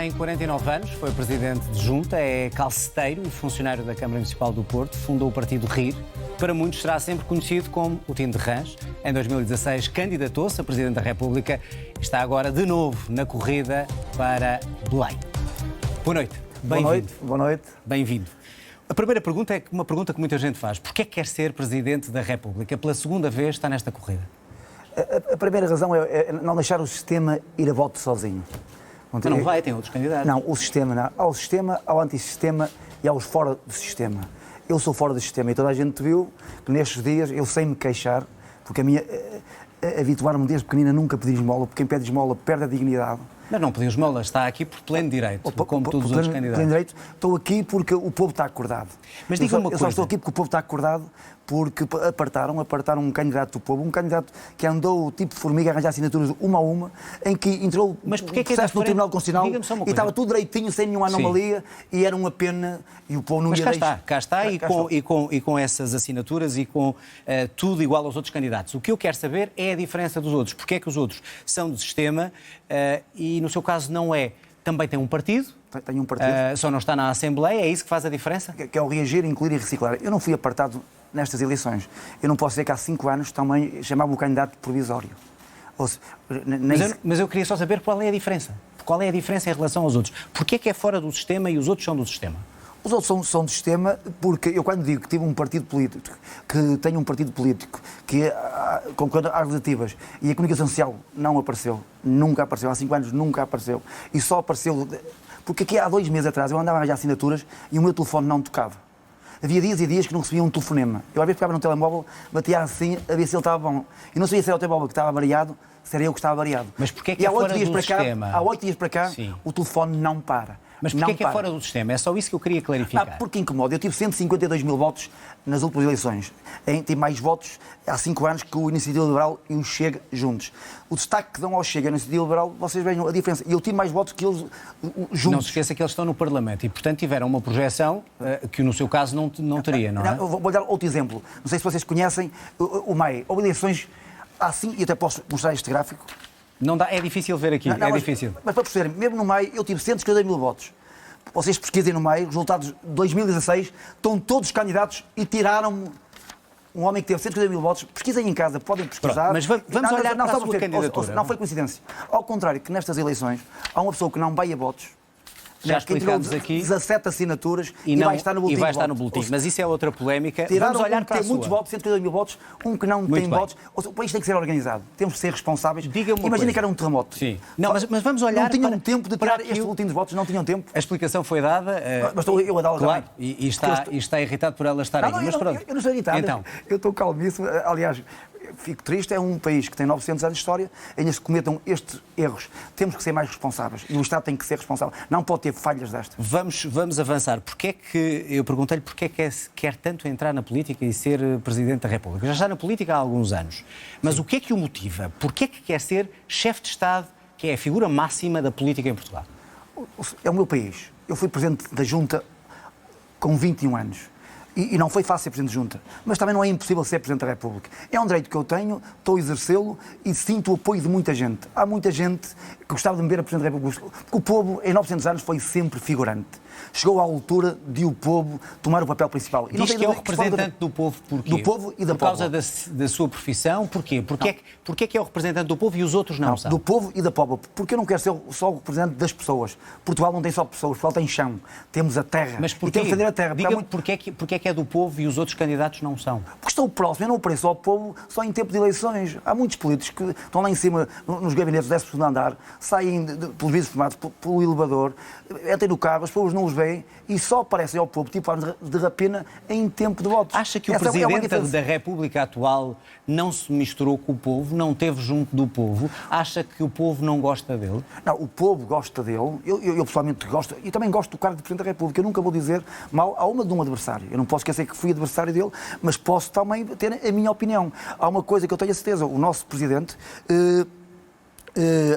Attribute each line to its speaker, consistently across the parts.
Speaker 1: Tem 49 anos, foi presidente de junta, é calceteiro e funcionário da Câmara Municipal do Porto, fundou o partido RIR. Para muitos será sempre conhecido como o Tim de Rãs. Em 2016 candidatou-se a Presidente da República e está agora de novo na corrida para Belém. Boa noite. Bem-vindo.
Speaker 2: Boa noite.
Speaker 1: Bem-vindo. A primeira pergunta é uma pergunta que muita gente faz. Porquê quer ser Presidente da República? Pela segunda vez está nesta corrida.
Speaker 2: A primeira razão é não deixar o sistema ir a voto sozinho.
Speaker 1: Mas não vai, tem outros candidatos.
Speaker 2: Não, o sistema não. Há o sistema, há o antissistema e há os fora do sistema. Eu sou fora do sistema e toda a gente viu que nestes dias eu sei me queixar, porque a minha habituar-me desde pequenina nunca pedir esmola, porque quem pede esmola perde a dignidade.
Speaker 1: Mas não pediu esmola, está aqui por pleno direito, como todos os outros candidatos.
Speaker 2: Pleno direito, estou aqui porque o povo está acordado.
Speaker 1: Mas diga uma coisa.
Speaker 2: Eu só estou aqui porque o povo está acordado, porque apartaram um candidato do povo, um candidato que andou tipo de formiga a arranjar assinaturas uma a uma, em que entrou
Speaker 1: no
Speaker 2: processo no Tribunal Constitucional e estava tudo direitinho, sem nenhuma anomalia, e era uma pena e o povo não ia deixar.
Speaker 1: Cá está, e com essas assinaturas e com tudo igual aos outros candidatos. O que eu quero saber é a diferença dos outros. Porque é que os outros são do sistema e no seu caso não é? Também tem um partido.
Speaker 2: Tem um partido.
Speaker 1: Só não está na Assembleia, é isso que faz a diferença?
Speaker 2: Que é o reagir, incluir e reciclar. Eu não fui apartado nestas eleições. Eu não posso dizer que há 5 anos também chamava o candidato provisório.
Speaker 1: Mas eu queria só saber qual é a diferença. Qual é a diferença em relação aos outros? Porquê é que é fora do sistema e os outros são do sistema?
Speaker 2: Os outros são do sistema porque eu quando digo que tive um partido político, que tenho um partido político que concorrendo às legislativas e a comunicação social não apareceu, nunca apareceu, há 5 anos nunca apareceu, e só apareceu porque aqui há 2 meses atrás eu andava a arranjar assinaturas e o meu telefone não tocava. Havia dias e dias que não recebia um telefonema. Eu às vezes pegava no telemóvel, batia assim a ver se ele estava bom. E não sabia se era o telemóvel que estava variado, se era eu que estava variado.
Speaker 1: Mas porquê é que é fora do sistema?
Speaker 2: Há 8 dias para cá,
Speaker 1: Sim.
Speaker 2: O telefone não para.
Speaker 1: Mas porquê é que é fora do sistema? É só isso que eu queria clarificar.
Speaker 2: Porque incomoda. Eu tive 152 mil votos nas últimas eleições. Tive mais votos há 5 anos que o Iniciativa Liberal e o Chega juntos. O destaque que dão ao Chega e ao Iniciativa Liberal, vocês vejam a diferença. E eu tive mais votos que eles juntos.
Speaker 1: Não se esqueça que eles estão no Parlamento e, portanto, tiveram uma projeção que, no seu caso, não teria, não é?
Speaker 2: Eu vou dar outro exemplo. Não sei se vocês conhecem o MAE. Houve eleições assim, e até posso mostrar este gráfico.
Speaker 1: Não dá, é difícil ver aqui, difícil.
Speaker 2: Mas para perceberem, mesmo no MAE eu tive 150 mil votos. Vocês pesquisem no MAE, resultados de 2016, estão todos os candidatos e tiraram um homem que teve 150 mil votos. Pesquisem em casa, podem pesquisar.
Speaker 1: Pronto, mas vamos olhar para a sua candidatura.
Speaker 2: Não foi coincidência. Ao contrário, que nestas eleições há uma pessoa que não vai a votos,
Speaker 1: já explicámos aqui,
Speaker 2: 17 assinaturas e vai estar no boletim.
Speaker 1: Mas isso é outra polémica.
Speaker 2: Vamos olhar para a sua. Muitos votos, 152 mil votos, um que não tem votos. O país tem que ser organizado. Temos que ser responsáveis. Imagina que era um terremoto.
Speaker 1: Sim. Não, mas vamos olhar.
Speaker 2: Não tinham tempo de tirar este boletim dos votos, não tinham tempo.
Speaker 1: A explicação foi dada.
Speaker 2: Mas estou eu a dá-la
Speaker 1: claro, e está irritado por ela estar aí.
Speaker 2: Mas pronto. Eu não estou irritado.
Speaker 1: Então.
Speaker 2: Eu estou calmíssimo. Aliás, fico triste, é um país que tem 900 anos de história, ainda se cometam estes erros. Temos que ser mais responsáveis e o Estado tem que ser responsável. Não pode ter falhas destas.
Speaker 1: Vamos avançar. Eu perguntei-lhe porquê é que quer tanto entrar na política e ser Presidente da República. Já está na política há alguns anos. Mas Sim. O que é que o motiva? Porquê é que quer ser chefe de Estado, que é a figura máxima da política em Portugal?
Speaker 2: É o meu país. Eu fui Presidente da Junta com 21 anos. E não foi fácil ser Presidente de Junta, mas também não é impossível ser Presidente da República. É um direito que eu tenho, estou a exercê-lo e sinto o apoio de muita gente. Há muita gente que gostava de me ver a Presidente da República, porque o povo, em 900 anos, foi sempre figurante. Chegou à altura de o povo tomar o papel principal.
Speaker 1: E diz que é o representante do povo porquê?
Speaker 2: Do povo e da
Speaker 1: Por causa da sua profissão? Porquê? Porquê é que é o representante do povo e os outros não são?
Speaker 2: Do povo e da povo. Porque eu não quero ser só o representante das pessoas. Portugal não tem só pessoas, Portugal tem chão. Temos a terra.
Speaker 1: Mas porquê?
Speaker 2: E temos que defender a terra.
Speaker 1: Diga-me porquê é que é do povo e os outros candidatos não são?
Speaker 2: Porque estou próximo. Eu não apareço ao povo só em tempo de eleições. Há muitos políticos que estão lá em cima, nos gabinetes do 12º andar, saem pelos vidros formados, pelo elevador, entram no carro, as pessoas não os veem e só aparecem ao povo, tipo armas de rapina, em tempo de votos.
Speaker 1: Acha que o Presidente da República atual não se misturou com o povo, não esteve junto do povo? Acha que o povo não gosta dele?
Speaker 2: Não, o povo gosta dele. Eu pessoalmente gosto. E também gosto do cargo de Presidente da República. Eu nunca vou dizer mal a uma de um adversário. Eu não posso esquecer que fui adversário dele, mas posso também ter a minha opinião. Há uma coisa que eu tenho a certeza. O nosso Presidente...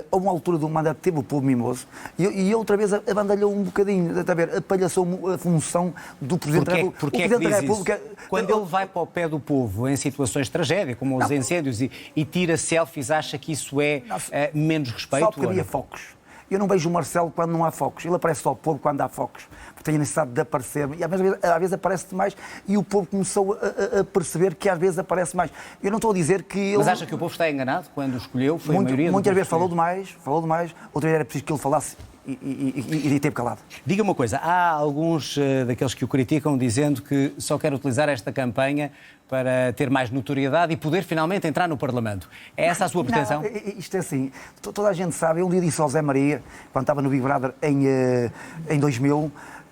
Speaker 2: a uma altura do mandato teve o povo mimoso e outra vez abandalhou um bocadinho, está a ver, apalhaçou a função do Presidente da República.
Speaker 1: Porque
Speaker 2: o Presidente da República...
Speaker 1: Quando ele vai para o pé do povo em situações de tragédia, como os incêndios, e tira selfies, acha que isso é menos respeito?
Speaker 2: Só porque havia focos. Eu não vejo o Marcelo quando não há focos. Ele aparece só ao povo quando há focos. Porque tem a necessidade de aparecer. E às vezes aparece demais e o povo começou a perceber que às vezes aparece mais. Eu não estou a dizer que ele...
Speaker 1: Mas acha que o povo está enganado quando o escolheu? Foi a maioria
Speaker 2: muitas vezes falou demais. Outra vez era preciso que ele falasse e teve calado.
Speaker 1: Diga uma coisa, há alguns daqueles que o criticam dizendo que só quer utilizar esta campanha para ter mais notoriedade e poder finalmente entrar no Parlamento. É essa a sua pretensão?
Speaker 2: Não, isto é assim, toda a gente sabe, eu um dia disse ao Zé Maria, quando estava no Big Brother em 2000,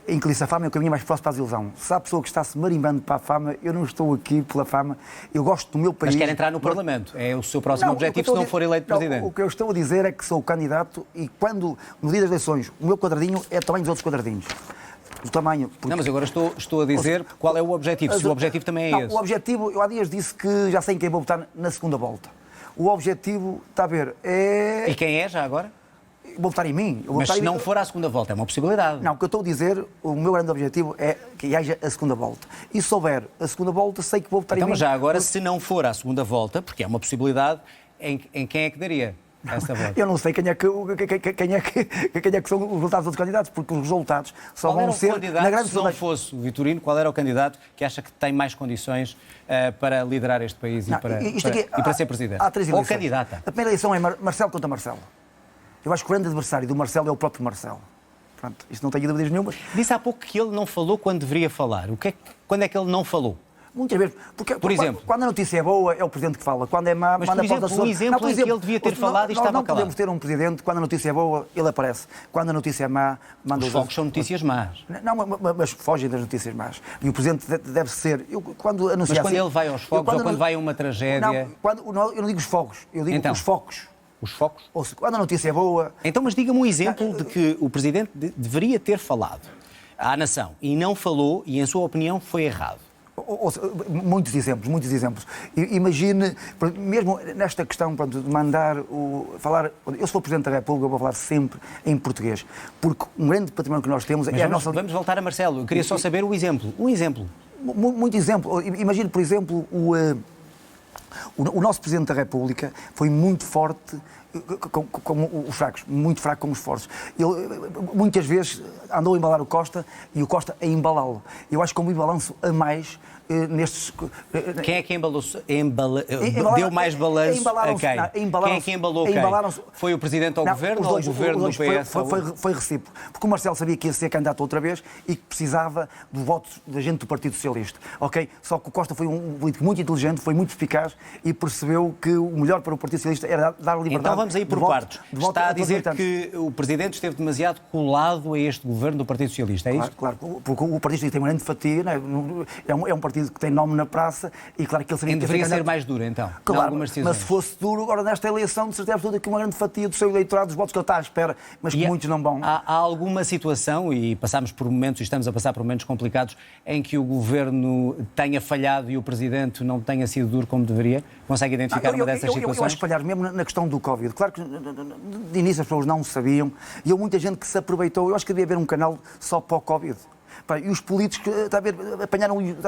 Speaker 2: em que disse a fama é o caminho mais próximo para a desilusão. Se há pessoa que está-se marimbando para a fama, eu não estou aqui pela fama, eu gosto do meu país.
Speaker 1: Mas quer entrar no Parlamento, é o seu próximo objetivo se não for eleito Presidente.
Speaker 2: O que eu estou a dizer é que sou candidato e quando, no dia das eleições, o meu quadradinho é o tamanho dos outros quadradinhos. O tamanho... Porque...
Speaker 1: Não, mas agora estou a dizer qual é o objetivo, se o objetivo também é esse.
Speaker 2: O objetivo, eu há dias disse que já sei em quem vou votar na segunda volta. O objetivo, está a ver, é...
Speaker 1: E quem é já agora?
Speaker 2: Vou votar em mim.
Speaker 1: Mas se não for à segunda volta, é uma possibilidade.
Speaker 2: Não, o que eu estou a dizer, o meu grande objetivo é que haja a segunda volta. E se houver a segunda volta, sei que vou votar em mim.
Speaker 1: Então, mas já agora, se não for à segunda volta, porque é uma possibilidade, em quem é que daria essa volta?
Speaker 2: Eu não sei quem é que são os resultados dos candidatos, porque os resultados só vão ser...
Speaker 1: Na grande se não fosse o Vitorino, qual era o candidato que acha que tem mais condições para liderar este país e para ser Presidente?
Speaker 2: Há 3 eleições.
Speaker 1: Ou candidata?
Speaker 2: A primeira eleição é Marcelo contra Marcelo. Eu acho que o grande adversário do Marcelo é o próprio Marcelo. Pronto, isto não tenho dúvidas nenhumas.
Speaker 1: Disse há pouco que ele não falou quando deveria falar. Quando é que ele não falou?
Speaker 2: Muitas vezes. Porque,
Speaker 1: por exemplo,
Speaker 2: quando a notícia é boa, é o Presidente que fala. Quando é má,
Speaker 1: mas,
Speaker 2: manda
Speaker 1: por exemplo,
Speaker 2: para o
Speaker 1: um exemplo em que ele devia ter falado e estava calado.
Speaker 2: Não podemos ter um Presidente, quando a notícia é boa, ele aparece. Quando a notícia é má, manda
Speaker 1: os focos são notícias más.
Speaker 2: Não, mas fogem das notícias más. E o Presidente deve ser...
Speaker 1: Mas quando ele vai aos focos ou quando vai a uma tragédia...
Speaker 2: Não, eu não digo os fogos, eu digo
Speaker 1: então,
Speaker 2: os focos.
Speaker 1: Os focos?
Speaker 2: Ou seja, quando a notícia é boa...
Speaker 1: Então, mas diga-me um exemplo de que o Presidente deveria ter falado à nação e não falou e, em sua opinião, foi errado.
Speaker 2: Muitos exemplos. Imagine, mesmo nesta questão de mandar falar... Eu sou Presidente da República, vou falar sempre em português, porque um grande património que nós temos
Speaker 1: mas
Speaker 2: é a nossa...
Speaker 1: Vamos voltar a Marcelo. Eu queria só saber o exemplo. Um exemplo.
Speaker 2: Muito exemplo. Imagine, por exemplo, o nosso Presidente da República foi muito forte como os fracos, muito fraco como os fortes. Ele muitas vezes andou a embalar o Costa e o Costa a embalá-lo. Eu acho que houve um balanço a nestes...
Speaker 1: Quem é que deu mais balanço a quem? Quem é que embalou quem? Foi o Presidente ao Governo ou o Governo do PS?
Speaker 2: Foi recíproco. Porque o Marcelo sabia que ia ser candidato outra vez e que precisava do voto da gente do Partido Socialista. Ok? Só que o Costa foi um político muito inteligente, foi muito eficaz e percebeu que o melhor para o Partido Socialista era dar liberdade.
Speaker 1: Então vamos aí por partes. Está a dizer que o Presidente esteve demasiado colado a este Governo do Partido Socialista, é isso?
Speaker 2: Claro, porque o Partido Socialista tem uma grande fatia, é um partido que tem nome na praça e claro que ele seria...
Speaker 1: Deveria ser mais duro, então,
Speaker 2: claro, mas se fosse duro, agora nesta eleição, de certeza absoluta que uma grande fatia do seu eleitorado, dos votos que ele está à espera, mas que muitos não vão.
Speaker 1: Há alguma situação, e passamos por momentos, e estamos a passar por momentos complicados, em que o Governo tenha falhado e o Presidente não tenha sido duro como deveria? Consegue identificar uma dessas situações?
Speaker 2: Eu acho que falhar mesmo na questão do Covid. Claro que de início as pessoas não sabiam e houve muita gente que se aproveitou. Eu acho que devia haver um canal só para o Covid. E os políticos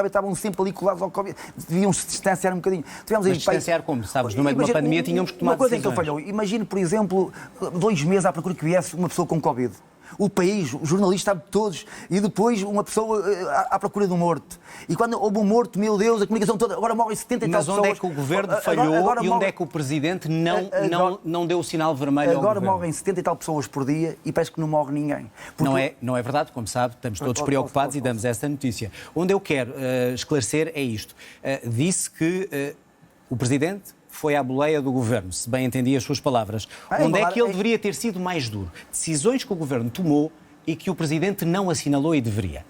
Speaker 2: estavam sempre ali colados ao Covid, deviam se distanciar um bocadinho.
Speaker 1: Mas distanciar como? Sabes, no meio de uma pandemia tínhamos que tomar decisões.
Speaker 2: Uma coisa em que ele falhou. Imagine, por exemplo, 2 meses à procura que viesse uma pessoa com Covid. O país, o jornalista sabe de todos, e depois uma pessoa à procura de um morto. E quando houve um morto, meu Deus, a comunicação toda, agora morrem 70 e tal pessoas.
Speaker 1: Mas onde é que o Governo falhou e onde é que o Presidente não deu o sinal vermelho ao Governo?
Speaker 2: Agora morrem 70 e tal pessoas por dia e parece que não morre ninguém.
Speaker 1: Não é verdade, como sabe, estamos todos preocupados e damos esta notícia. Onde eu quero esclarecer é isto. Disse que o Presidente foi à boleia do Governo, se bem entendi as suas palavras. Onde é que ele deveria ter sido mais duro? Decisões que o Governo tomou e que o Presidente não assinalou e deveria.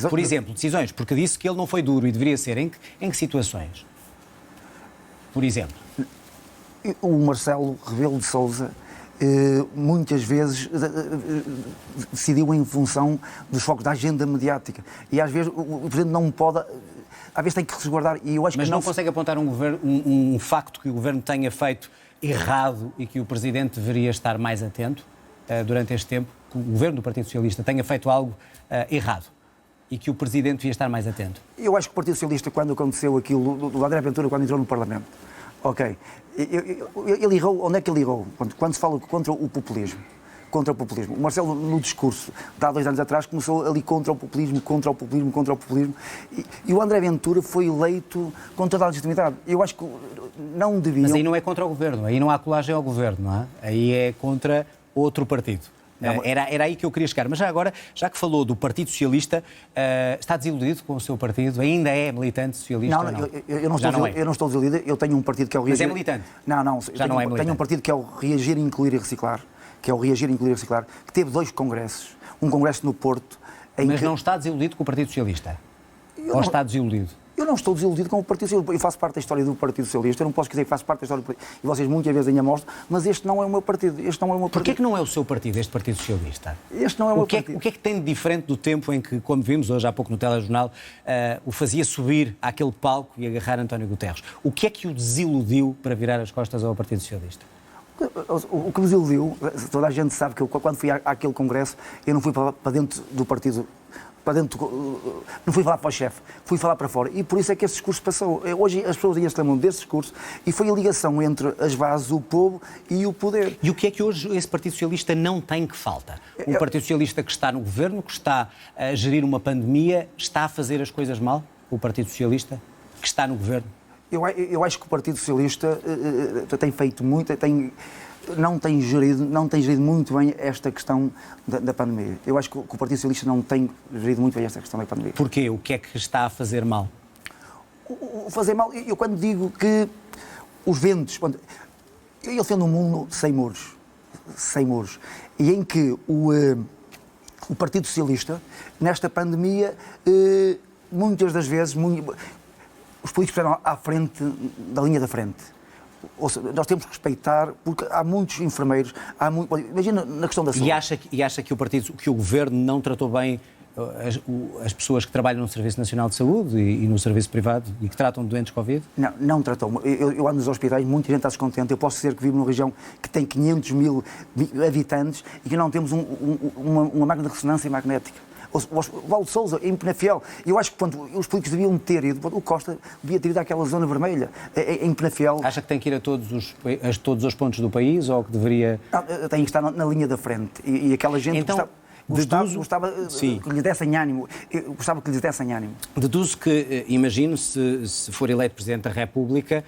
Speaker 1: Por exemplo, decisões, porque disse que ele não foi duro e deveria ser. Em que situações? Por exemplo.
Speaker 2: O Marcelo Rebelo de Sousa muitas vezes decidiu em função dos focos da agenda mediática. E às vezes o Presidente não pode... Às vezes tem que resguardar e eu acho
Speaker 1: Mas
Speaker 2: que
Speaker 1: não consegue apontar um facto que o Governo tenha feito errado e que o Presidente deveria estar mais atento durante este tempo, que o Governo do Partido Socialista tenha feito algo errado e que o Presidente devia estar mais atento?
Speaker 2: Eu acho que o Partido Socialista, quando aconteceu aquilo, do André Ventura, quando entrou no Parlamento, Ok. Ele errou, onde é que ele errou? Quando se fala contra o populismo. Contra o populismo. O Marcelo, no discurso de há 2 anos atrás, começou ali contra o populismo. E o André Ventura foi eleito com toda a legitimidade. Eu acho que não deviam...
Speaker 1: Mas aí não é contra o governo, aí não há colagem ao governo, não é? Aí é contra outro partido. Era aí que eu queria chegar. Mas já agora, já que falou do Partido Socialista, está desiludido com o seu partido? Ainda é militante socialista?
Speaker 2: Não, eu não estou desiludido. Eu tenho um partido que é o Reagir...
Speaker 1: Mas é militante?
Speaker 2: Não,
Speaker 1: não é militante.
Speaker 2: Tenho um partido que é o Reagir, Incluir e Reciclar. Que teve 2 congressos. Um congresso no Porto...
Speaker 1: Mas não está desiludido com o Partido Socialista? Ou está desiludido?
Speaker 2: Eu não estou desiludido com o Partido Socialista. Eu faço parte da história do Partido Socialista. Eu não posso dizer que faço parte da história do partido. E vocês muitas vezes ainda mostram, mas este não é o meu partido.
Speaker 1: Porquê que não é o seu partido, este Partido Socialista?
Speaker 2: Este não é o meu partido.
Speaker 1: O que é que tem de diferente do tempo em que, como vimos hoje há pouco no telejornal, o fazia subir àquele palco e agarrar António Guterres? O que é que o desiludiu para virar as costas ao Partido Socialista?
Speaker 2: O que me desiludiu, toda a gente sabe que eu, quando fui àquele congresso, eu não fui para dentro do partido, não fui falar para o chefe, fui falar para fora. E por isso é que esse discurso passou. Hoje as pessoas ainda se lembram desse discurso e foi a ligação entre as bases, o povo e o poder.
Speaker 1: E o que é que hoje esse Partido Socialista não tem que falta? Um Partido Socialista que está no governo, que está a gerir uma pandemia, está a fazer as coisas mal? O Partido Socialista que está no governo?
Speaker 2: Eu acho que o Partido Socialista tem feito muito, não tem gerido muito bem esta questão da pandemia. Eu acho que o Partido Socialista não tem gerido muito bem esta questão da pandemia.
Speaker 1: Porquê? O que é que está a fazer mal?
Speaker 2: O fazer mal, eu quando digo que os ventos... Eu defendo um mundo sem muros, e em que o Partido Socialista, nesta pandemia, muitas das vezes... Os políticos estiveram à frente da linha da frente. Ou seja, nós temos que respeitar, porque há muitos enfermeiros, imagina na questão da saúde.
Speaker 1: E acha que o governo não tratou bem as pessoas que trabalham no Serviço Nacional de Saúde e no serviço privado e que tratam de doentes Covid?
Speaker 2: Não tratou. Eu ando nos hospitais, muita gente está descontente. Eu posso dizer que vivo numa região que tem 500 mil habitantes e que não temos uma máquina de ressonância magnética. O Valdo de Sousa, em Penafiel. Eu acho que os políticos deviam ter ido, o Costa devia ter ido àquela zona vermelha, em Penafiel.
Speaker 1: Acha que tem que ir a todos os pontos do país ou que deveria...
Speaker 2: Não, tem que estar na linha da frente. E aquela gente
Speaker 1: então,
Speaker 2: gostava que lhes dessem ânimo. Eu gostava que lhes dessem ânimo.
Speaker 1: Deduzo que, imagino, se for eleito Presidente da República,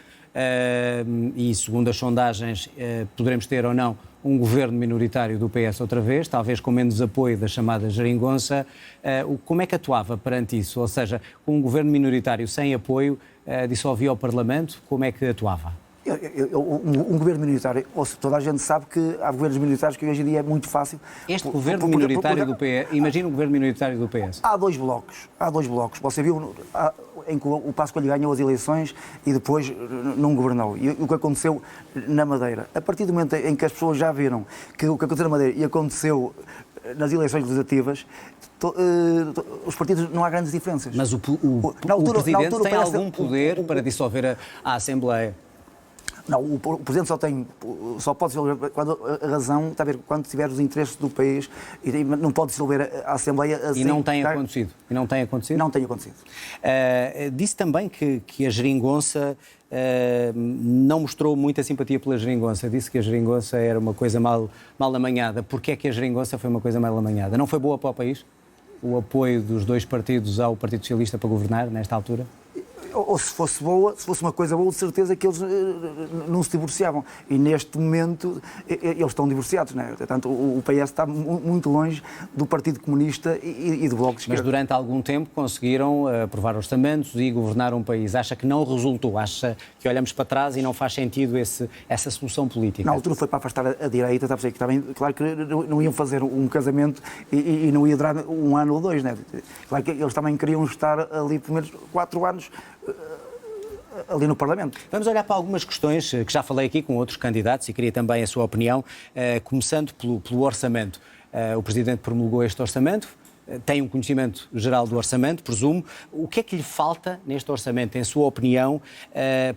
Speaker 1: e segundo as sondagens poderemos ter ou não um governo minoritário do PS outra vez, talvez com menos apoio da chamada geringonça, como é que atuava perante isso? Ou seja, com um governo minoritário sem apoio, dissolvia o Parlamento, como é que atuava?
Speaker 2: Um governo minoritário, toda a gente sabe que há governos minoritários que hoje em dia é muito fácil...
Speaker 1: Este governo minoritário do PS, imagina um governo minoritário do PS.
Speaker 2: Há dois blocos. Você viu em que o Passos Coelho ganhou as eleições e depois não governou. E o que aconteceu na Madeira, a partir do momento em que as pessoas já viram que o que aconteceu na Madeira e aconteceu nas eleições legislativas, os partidos não há grandes diferenças.
Speaker 1: Mas o Presidente tem algum poder para dissolver a Assembleia?
Speaker 2: Não, o Presidente só pode dissolver quando a razão, está a ver, quando tiver os interesses do país, e não pode dissolver a Assembleia assim.
Speaker 1: E não tem acontecido?
Speaker 2: Não tem acontecido.
Speaker 1: Disse também que a geringonça não mostrou muita simpatia pela geringonça. Disse que a geringonça era uma coisa mal amanhada. Porquê é que a geringonça foi uma coisa mal amanhada? Não foi boa para o país? O apoio dos dois partidos ao Partido Socialista para governar, nesta altura?
Speaker 2: Ou se fosse uma coisa boa, de certeza que eles não se divorciavam. E neste momento eles estão divorciados, não é? Portanto, o PS está muito longe do Partido Comunista e do Bloco de Esquerda.
Speaker 1: Mas durante algum tempo conseguiram aprovar orçamentos e governar um país. Acha que não resultou? Acha que olhamos para trás e não faz sentido essa solução política?
Speaker 2: Na altura foi para afastar a direita, está a perceber que também, claro que não iam fazer um casamento e não ia durar 1 ano ou 2, não é? Claro que eles também queriam estar ali pelo menos 4 anos ali no Parlamento.
Speaker 1: Vamos olhar para algumas questões que já falei aqui com outros candidatos e queria também a sua opinião, começando pelo orçamento. O Presidente promulgou este orçamento, tem um conhecimento geral do orçamento, presumo. O que é que lhe falta neste orçamento, em sua opinião,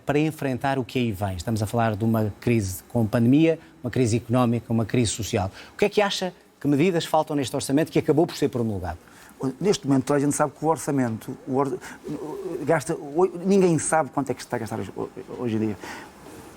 Speaker 1: para enfrentar o que aí vem? Estamos a falar de uma crise com pandemia, uma crise económica, uma crise social. O que é que acha que medidas faltam neste orçamento que acabou por ser promulgado?
Speaker 2: Neste momento, toda a gente sabe que o orçamento gasta... Ninguém sabe quanto é que se está a gastar hoje em dia.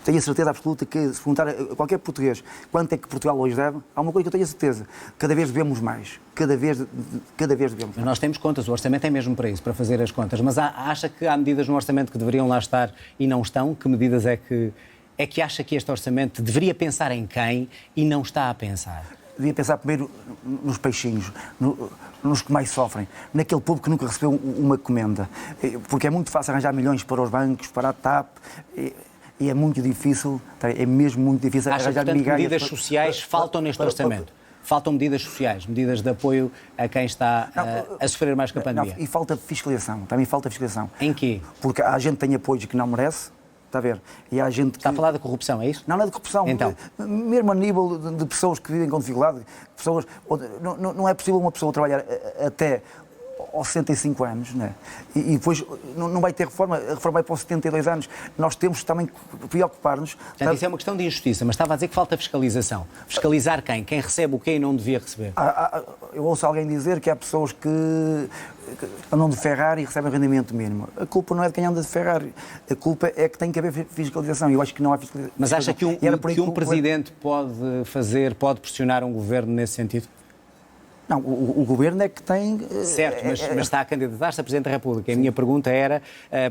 Speaker 2: tenho a certeza absoluta que, se perguntar a qualquer português quanto é que Portugal hoje deve, há uma coisa que eu tenho a certeza: cada vez devemos mais. Cada vez devemos
Speaker 1: mais. Nós temos contas, o orçamento é mesmo para isso, para fazer as contas. Mas acha que há medidas no orçamento que deveriam lá estar e não estão? Que medidas é que acha que este orçamento deveria pensar em quem e não está a pensar?
Speaker 2: Devia pensar primeiro nos peixinhos, nos que mais sofrem, naquele povo que nunca recebeu uma comenda. Porque é muito fácil arranjar milhões para os bancos, para a TAP, e é muito difícil, é mesmo muito difícil
Speaker 1: arranjar
Speaker 2: migalhas.
Speaker 1: Acha que medidas sociais faltam neste orçamento? Faltam medidas sociais, medidas de apoio a quem está a sofrer mais com a pandemia?
Speaker 2: Não, e falta fiscalização, também falta fiscalização.
Speaker 1: Em quê?
Speaker 2: Porque há gente que tem apoios que não merece. Está a ver? E há gente que...
Speaker 1: Está a falar de corrupção, é isso?
Speaker 2: Não é de corrupção.
Speaker 1: Então?
Speaker 2: Mesmo a nível de pessoas que vivem com dificuldade, pessoas... Não é possível uma pessoa trabalhar até aos 65 anos, né? E depois não vai ter reforma, a reforma vai para os 72 anos. Nós temos também que preocupar-nos...
Speaker 1: Portanto, isso é uma questão de injustiça, mas estava a dizer que falta fiscalização. Fiscalizar quem? Quem recebe o quê e não devia receber?
Speaker 2: Eu ouço alguém dizer que há pessoas que andam de Ferrari e recebem rendimento mínimo. A culpa não é de quem anda de Ferrari. A culpa é que tem que haver fiscalização. Eu acho que não há fiscalização.
Speaker 1: Mas acha que um presidente pode pressionar um governo nesse sentido?
Speaker 2: Não, o governo é que tem...
Speaker 1: Certo, mas está a candidatar-se a Presidente da República. A minha pergunta era,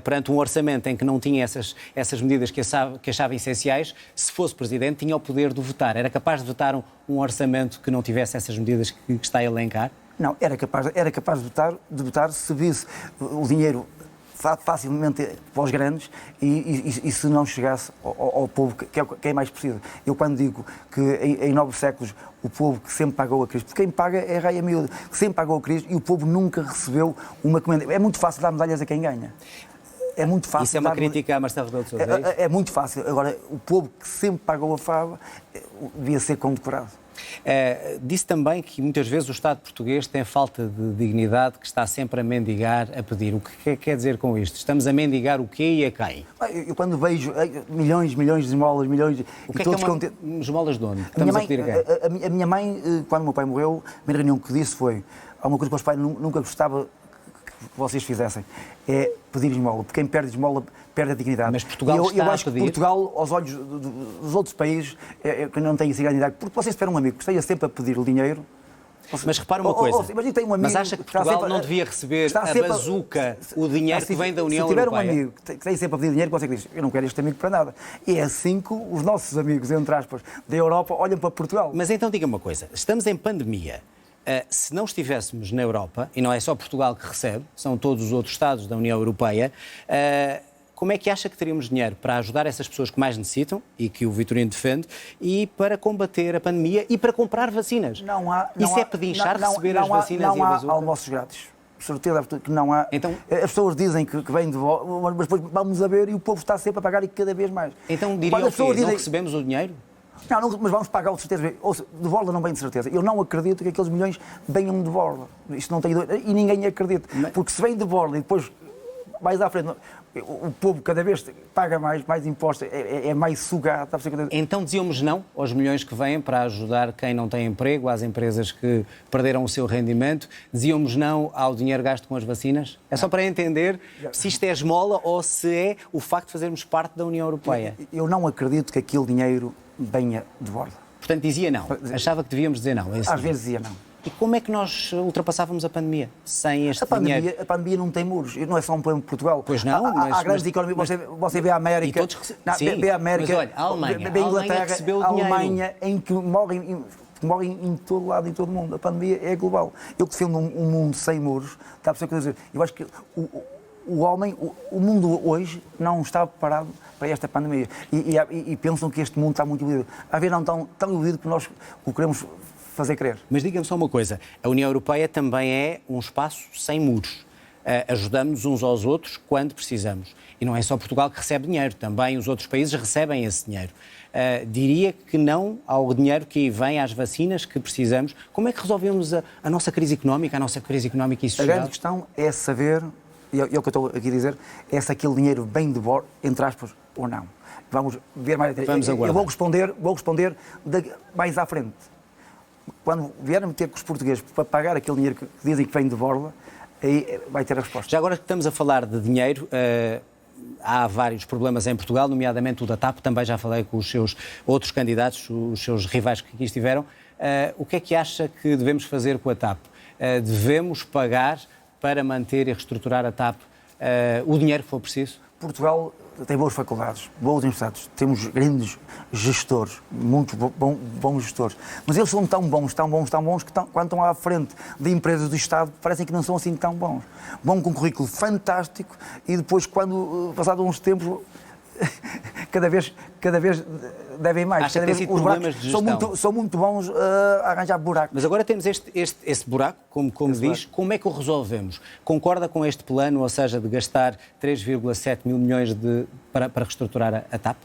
Speaker 1: perante um orçamento em que não tinha essas medidas que achava essenciais, se fosse Presidente, tinha o poder de votar. Era capaz de votar um orçamento que não tivesse essas medidas que está a elencar?
Speaker 2: Não, era capaz de votar se visse o dinheiro facilmente para os grandes e se não chegasse ao povo que é mais preciso. Eu quando digo que em 9 séculos o povo que sempre pagou a Cristo, porque quem paga é a raia miúda, que sempre pagou a Cristo e o povo nunca recebeu uma comenda. É muito fácil dar medalhas a quem ganha. É muito fácil.
Speaker 1: Isso é uma crítica a Marcelo Rebelo de Sousa, é isso?
Speaker 2: É muito fácil. Agora, o povo que sempre pagou a fava devia ser condecorado.
Speaker 1: Disse também que muitas vezes o Estado português tem falta de dignidade, que está sempre a mendigar, a pedir. O que quer dizer com isto? Estamos a mendigar o quê e a quem?
Speaker 2: Eu quando vejo milhões de esmolas, milhões...
Speaker 1: O que é esmolas de onde? Estamos a pedir a quem?
Speaker 2: A minha mãe, quando o meu pai morreu, a primeira reunião que disse foi: há uma coisa que o meu pai nunca gostava que vocês fizessem, é pedir esmola, porque quem perde esmola perde a dignidade.
Speaker 1: Mas Portugal está
Speaker 2: eu acho
Speaker 1: a pedir...
Speaker 2: que Portugal, aos olhos dos outros países, que não têm essa dignidade, porque vocês esperam um amigo que esteja sempre a pedir dinheiro.
Speaker 1: Mas repara uma coisa, mas acha que Portugal não devia receber a bazuca, o dinheiro que vem da União Europeia?
Speaker 2: Se tiver um amigo que tem sempre a pedir dinheiro, você diz: eu não quero este amigo para nada. E é assim que os nossos amigos, entre aspas, da Europa, olham para Portugal.
Speaker 1: Mas então diga uma coisa, estamos em pandemia. Se não estivéssemos na Europa, e não é só Portugal que recebe, são todos os outros Estados da União Europeia, como é que acha que teríamos dinheiro para ajudar essas pessoas que mais necessitam, e que o Vitorino defende, e para combater a pandemia e para comprar vacinas? Isso é pedinchar receber as vacinas e a bazuca?
Speaker 2: Não há almoços grátis. Certeza que não há.
Speaker 1: Então,
Speaker 2: as pessoas dizem que vêm de volta, mas depois vamos a ver e o povo está sempre a pagar e cada vez mais.
Speaker 1: Então diriam que não recebemos o dinheiro?
Speaker 2: Não, mas vamos pagar de certeza. De borla não vem de certeza. Eu não acredito que aqueles milhões venham de borla. Isto não tem dúvida. E ninguém acredita. Porque se vem de borla e depois mais à frente, o povo cada vez paga mais impostos, é mais sugado.
Speaker 1: Então dizíamos não aos milhões que vêm para ajudar quem não tem emprego, às empresas que perderam o seu rendimento. Dizíamos não ao dinheiro gasto com as vacinas? É só para entender se isto é esmola ou se é o facto de fazermos parte da União Europeia.
Speaker 2: Eu não acredito que aquele dinheiro venha de borda.
Speaker 1: Portanto, dizia não. Achava que devíamos dizer não.
Speaker 2: Às vezes dizia não.
Speaker 1: E como é que nós ultrapassávamos a pandemia sem este dinheiro?
Speaker 2: A pandemia não tem muros. Não é só um problema de Portugal.
Speaker 1: Pois não.
Speaker 2: Há grandes economias. Você vê a América. Vê a América.
Speaker 1: Mas olha, a Alemanha.
Speaker 2: Vê a Inglaterra.
Speaker 1: Recebeu
Speaker 2: a Alemanha, em que morrem em todo lado, em todo o mundo. A pandemia é global. Eu que defendo um mundo sem muros, está a perceber o que eu dizer? Eu acho que o mundo hoje não está preparado para esta pandemia. E pensam que este mundo está muito iludido. A ver, não tão iludido que nós o queremos fazer crer.
Speaker 1: Mas diga-me só uma coisa, a União Europeia também é um espaço sem muros. Ajudamos uns aos outros quando precisamos. E não é só Portugal que recebe dinheiro, também os outros países recebem esse dinheiro. Diria que não ao dinheiro que vem às vacinas que precisamos. Como é que resolvemos a nossa crise económica, e social?
Speaker 2: A grande questão é saber, e é o que eu estou aqui a dizer, é se aquele dinheiro vem de bordo, entre aspas, ou não. Vamos ver mais.
Speaker 1: Vamos aguardar.
Speaker 2: Eu vou responder mais à frente. Quando vierem ter com os portugueses para pagar aquele dinheiro que dizem que vem de borla, aí vai ter a resposta.
Speaker 1: Já agora que estamos a falar de dinheiro, há vários problemas em Portugal, nomeadamente o da TAP, também já falei com os seus outros candidatos, os seus rivais que aqui estiveram. O que é que acha que devemos fazer com a TAP? Devemos pagar para manter e reestruturar a TAP o dinheiro que for preciso?
Speaker 2: Portugal tem boas faculdades, bons universidades, temos grandes gestores, muito bons gestores, mas eles são tão bons, que quando estão à frente de empresas do Estado, parecem que não são assim tão bons. Vão com um currículo fantástico e depois, quando passados uns tempos, cada vez devem mais.
Speaker 1: Acha que tem sido problemas de gestão?
Speaker 2: São muito bons a arranjar buracos.
Speaker 1: Mas agora temos esse buraco, como diz, como é que o resolvemos? Concorda com este plano, ou seja, de gastar 3,7 mil milhões para reestruturar a TAP?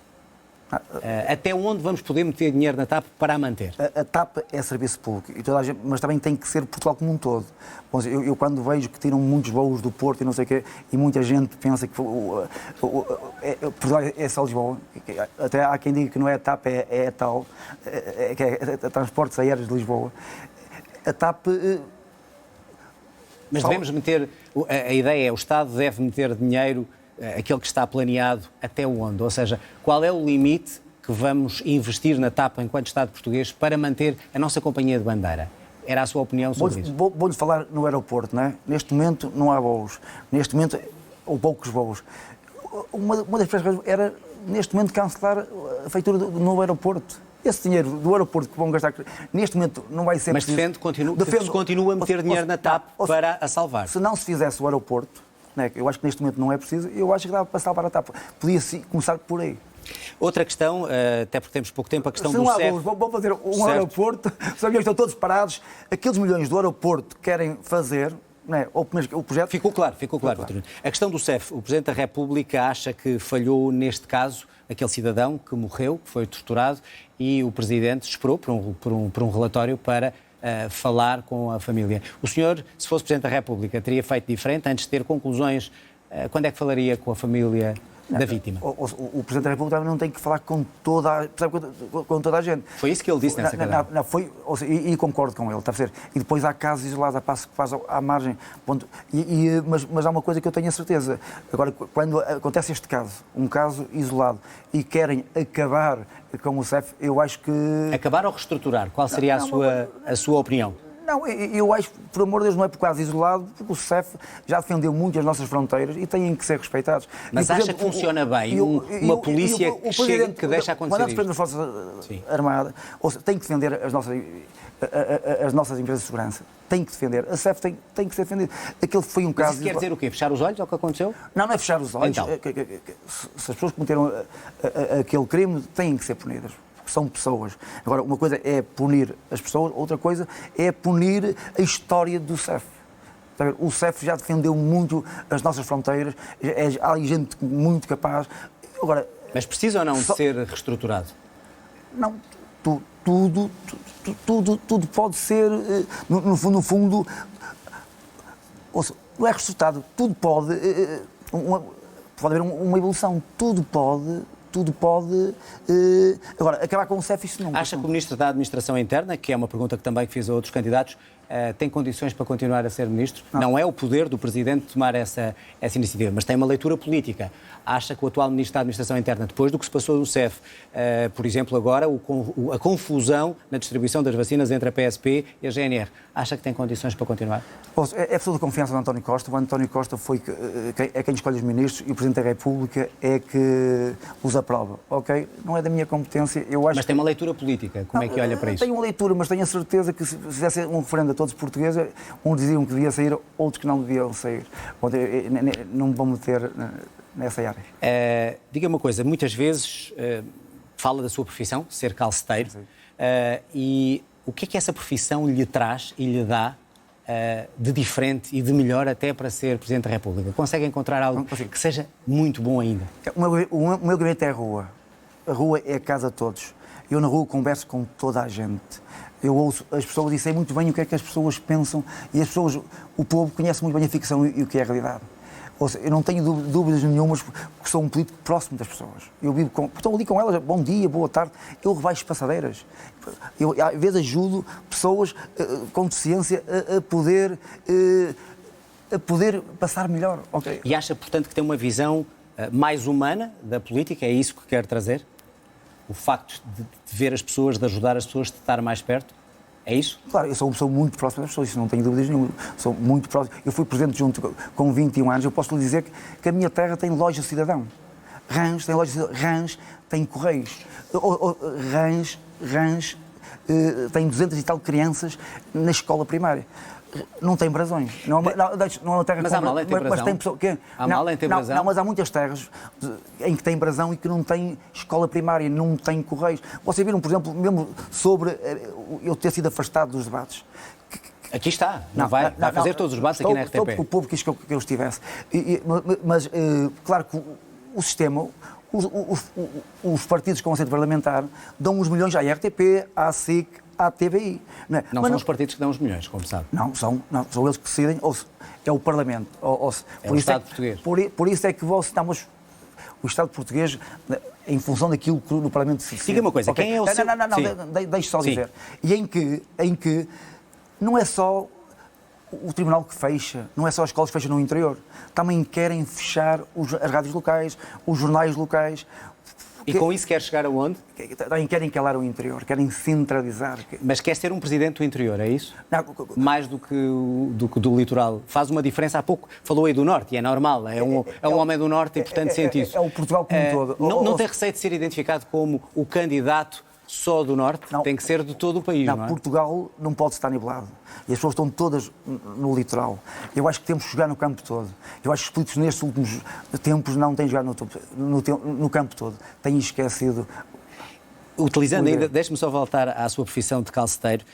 Speaker 1: Até onde vamos poder meter dinheiro na TAP para a manter?
Speaker 2: A TAP é serviço público, e toda a gente, mas também tem que ser Portugal como um todo. Bom, eu quando vejo que tiram muitos voos do Porto e não sei o quê, e muita gente pensa que Portugal é só Lisboa, até há quem diga que não é a TAP, é a TAL, que é Transportes Aéreos de Lisboa. A TAP...
Speaker 1: Mas devemos meter... A ideia é, o Estado deve meter dinheiro, aquele que está planeado, até onde? Ou seja, qual é o limite que vamos investir na TAP enquanto Estado português para manter a nossa companhia de bandeira? Era a sua opinião sobre isso?
Speaker 2: Vou-lhe falar no aeroporto, não é? Neste momento não há voos. Neste momento, ou poucos voos. Uma das primeiras coisas era, neste momento, cancelar a feitura do novo aeroporto. Esse dinheiro do aeroporto que vão gastar, neste momento não vai ser...
Speaker 1: Mas continua a meter dinheiro na TAP para a salvar.
Speaker 2: Se não se fizesse o aeroporto, né, eu acho que neste momento não é preciso, eu acho que dava para salvar a TAP. Podia-se começar por aí.
Speaker 1: Outra questão, até porque temos pouco tempo, a questão
Speaker 2: se
Speaker 1: do
Speaker 2: não há
Speaker 1: CEF.
Speaker 2: Vão fazer um aeroporto, os aviões estão todos parados, aqueles milhões do aeroporto que querem fazer, né, ou o projeto...
Speaker 1: Ficou claro. A questão do CEF, o Presidente da República acha que falhou neste caso aquele cidadão que morreu, que foi torturado, e o Presidente esperou por um relatório para falar com a família. O senhor, se fosse Presidente da República, teria feito diferente antes de ter conclusões? Quando é que falaria com a família da vítima?
Speaker 2: O Presidente da República não tem que falar com toda a gente.
Speaker 1: Foi isso que ele disse nessa cadeira.
Speaker 2: E concordo com ele, está a ser. E depois há casos isolados, há passos que faz à margem. Mas há uma coisa que eu tenho a certeza. Agora, quando acontece este caso, um caso isolado, e querem acabar com o CEF, eu acho que...
Speaker 1: Acabar ou reestruturar? Qual seria a sua opinião?
Speaker 2: Não, eu acho, por amor de Deus, não é por caso isolado, porque o CEF já defendeu muito as nossas fronteiras e têm que ser respeitadas.
Speaker 1: Mas acha que funciona bem uma polícia que chega, que deixa acontecer isto?
Speaker 2: Quando as Forças Armadas, tem que defender as nossas empresas de segurança. Tem que defender. A CEF tem que ser defendida. Aquele foi um caso...
Speaker 1: Mas isso quer dizer o quê? Fechar os olhos ao que aconteceu?
Speaker 2: Não é fechar os olhos.
Speaker 1: Então.
Speaker 2: Se as pessoas cometeram aquele crime, têm que ser punidas. São pessoas. Agora, uma coisa é punir as pessoas, outra coisa é punir a história do CEF. O CEF já defendeu muito as nossas fronteiras, há gente muito capaz. Agora,
Speaker 1: mas precisa ou não de ser reestruturado?
Speaker 2: Não, tudo pode ser, no fundo, não é reestruturado, tudo pode haver uma evolução, tudo pode. Agora, acabar com o CEF, isso não.
Speaker 1: Acha que o Ministro da Administração Interna, que é uma pergunta que também fiz a outros candidatos, tem condições para continuar a ser Ministro? Não é o poder do Presidente tomar essa iniciativa, mas tem uma leitura política. Acha que o atual Ministro da Administração Interna, depois do que se passou no CEF, por exemplo, agora, a confusão na distribuição das vacinas entre a PSP e a GNR, acha que tem condições para continuar?
Speaker 2: É absoluta confiança no António Costa. O António Costa é quem escolhe os ministros e o Presidente da República é que os aprova, ok? Não é da minha competência.
Speaker 1: Mas tem uma leitura política, como é que olha para isso?
Speaker 2: Tenho uma leitura, mas tenho a certeza que se fizesse um referendo a todos os portugueses, uns diziam que devia sair, outros que não deviam sair. Não me vou meter nessa área.
Speaker 1: Diga-me uma coisa, muitas vezes fala da sua profissão, ser calceteiro, e o que é que essa profissão lhe traz e lhe dá de diferente e de melhor até para ser Presidente da República? Consegue encontrar algo que seja muito bom ainda?
Speaker 2: O meu gabinete é a rua. A rua é a casa de todos. Eu na rua converso com toda a gente. Eu ouço as pessoas e sei muito bem o que é que as pessoas pensam e o povo conhece muito bem a ficção e o que é a realidade. Ou seja, eu não tenho dúvidas nenhumas porque sou um político próximo das pessoas. Estou ali com elas, bom dia, boa tarde, eu rebaixo passadeiras. Eu, às vezes, ajudo pessoas com deficiência a poder passar melhor. Okay.
Speaker 1: E acha, portanto, que tem uma visão mais humana da política? É isso que quer trazer? O facto de ver as pessoas, de ajudar as pessoas, de estar mais perto? É isso?
Speaker 2: Claro, eu sou uma pessoa muito próxima das pessoas, isso não tenho dúvidas nenhuma. Sou muito próximo. Eu fui presidente junto com 21 anos, eu posso lhe dizer que a minha terra tem loja cidadão. Rãs tem loja cidadão. Rãs tem correios. Rãs tem 200 e tal crianças na escola primária. Não tem brasões. Não é uma terra
Speaker 1: mas há Malém tem brasão?
Speaker 2: Mas tem pessoa, quê?
Speaker 1: Malém tem brasão?
Speaker 2: Não, mas há muitas terras em que tem brasão e que não tem escola primária, não tem correios. Vocês viram, por exemplo, mesmo sobre eu ter sido afastado dos debates.
Speaker 1: Aqui está. Não vai fazer todos os debates aqui na RTP.
Speaker 2: Porque o povo quis que eu estivesse. Mas, claro que o sistema... Os partidos com assento parlamentar dão os milhões à RTP, à SIC, à TVI.
Speaker 1: Não são os partidos que dão os milhões, como sabe.
Speaker 2: Não, são eles que decidem, é o Parlamento.
Speaker 1: É o Estado português.
Speaker 2: Por isso é que estamos... O Estado português, em função daquilo que no Parlamento se decide.
Speaker 1: Diga uma coisa, quem é o seu...
Speaker 2: Não, deixe só dizer. E em que não é só o tribunal que fecha, não é só as escolas que fecham no interior. Também querem fechar as rádios locais, os jornais locais.
Speaker 1: E com isso quer chegar aonde?
Speaker 2: Também querem calar o interior, querem centralizar.
Speaker 1: Mas quer ser um presidente do interior, é isso?
Speaker 2: Não,
Speaker 1: mais do que do litoral. Faz uma diferença, há pouco falou aí do Norte, e é normal, é um homem do Norte e, portanto, sente isso.
Speaker 2: É o Portugal como um todo.
Speaker 1: Não tem receio de ser identificado como o candidato só do Norte? Não, tem que ser de todo o país, não é?
Speaker 2: Portugal não pode estar nivelado. E as pessoas estão todas no litoral. Eu acho que temos que jogar no campo todo. Eu acho que os políticos nestes últimos tempos não têm jogado no campo todo. Têm esquecido.
Speaker 1: Utilizando ainda, deixe-me só voltar à sua profissão de calceteiro,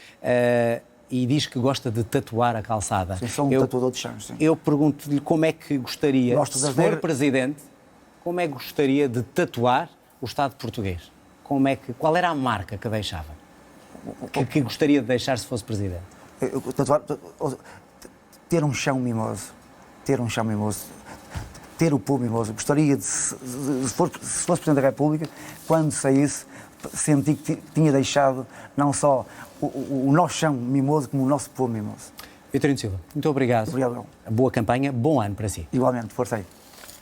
Speaker 1: e diz que gosta de tatuar a calçada.
Speaker 2: Sim, sou um tatuador de chãos, sim.
Speaker 1: Eu pergunto-lhe como é que gostaria, se for presidente, como é que gostaria de tatuar o Estado português? Qual era a marca que deixava? Que gostaria de deixar se fosse presidente?
Speaker 2: Ter um chão mimoso. Ter um chão mimoso. Ter o povo mimoso. Gostaria de, se fosse Presidente da República, quando saísse, senti que tinha deixado não só o nosso chão mimoso, como o nosso povo mimoso.
Speaker 1: Vitorino Silva, muito obrigado.
Speaker 2: Obrigado.
Speaker 1: Boa campanha, bom ano para si.
Speaker 2: Igualmente, força aí.